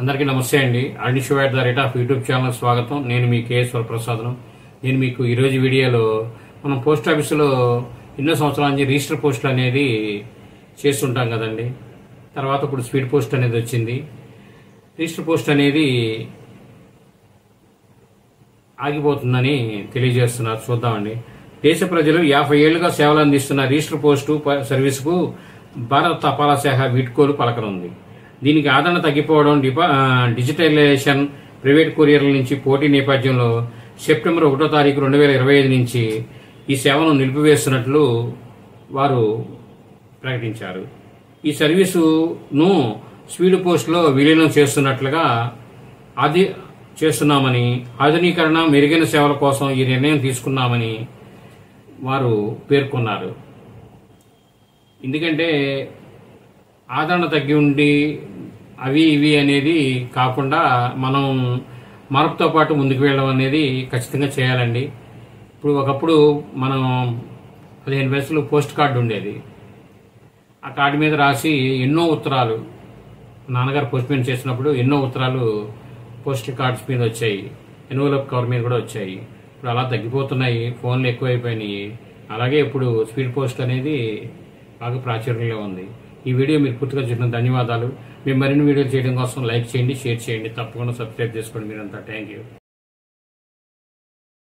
అందరికీ నమస్తే అండి. అల్డి show at the rate of YouTube channel స్వాగతం. నేను మీ కేఎస్ వరప్రసాద్. నేను మీకు ఈరోజు వీడియోలో మనం పోస్ట్ ఆఫీసులో ఎన్నో సంవత్సరాల నుంచి రిజిస్టర్ పోస్టులు అనేది చేస్తుంటాం కదండి. తర్వాత ఇప్పుడు స్పీడ్ పోస్ట్ అనేది వచ్చింది. రిజిస్టర్ పోస్ట్ అనేది ఆగిపోతుందని తెలియజేస్తున్నారు. చూద్దామండి. దేశ ప్రజలు 50 ఏళ్లుగా సేవలు అందిస్తున్న రిజిస్టర్ పోస్టు సర్వీసుకు భారత తపాలా శాఖ వీడ్కోలు పలకనుంది. దీనికి ఆదరణ తగ్గిపోవడం, డిజిటలైజేషన్, ప్రైవేట్ కొరియర్ల నుంచి పోటీ నేపథ్యంలో సెప్టెంబర్ 1వ తారీఖు 2025 నుంచి ఈ సేవను నిలిపివేస్తున్నట్లు వారు ప్రకటించారు. ఈ సర్వీసును స్పీడ్ పోస్టులో విలీనం చేస్తున్నట్లుగా చేస్తున్నామని, ఆధునీకరణ, మెరుగైన సేవల కోసం ఈ నిర్ణయం తీసుకున్నామని వారు పేర్కొన్నారు. ఎందుకంటే ఆదరణ తగ్గి ఉండి అవి ఇవి అనేది కాకుండా మనం మార్పుతో పాటు ముందుకు వెళ్ళడం అనేది ఖచ్చితంగా చేయాలండి. ఇప్పుడు ఒకప్పుడు మనం 15 పైసలు పోస్ట్ కార్డు ఉండేది. ఆ కార్డు మీద రాసి ఎన్నో ఉత్తరాలు, నాన్నగారు పోస్ట్ మ్యాన్ చేసినప్పుడు ఎన్నో ఉత్తరాలు పోస్టల్ కార్డ్స్ మీద వచ్చాయి, ఎన్వలప్ కవర్ మీద కూడా వచ్చాయి. ఇప్పుడు అలా తగ్గిపోతున్నాయి, ఫోన్లు ఎక్కువైపోయినాయి. అలాగే ఇప్పుడు స్పీడ్ పోస్ట్ అనేది బాగా ప్రాచుర్యంలో ఉంది. ఈ వీడియో మీరు పూర్తిగా చూసిన ధన్యవాదాలు. మేము మరిన్ని వీడియోలు చేయడం కోసం లైక్ చేయండి, షేర్ చేయండి, తప్పకుండా సబ్స్క్రైబ్ చేసుకోండి మీరంతా. Thank you.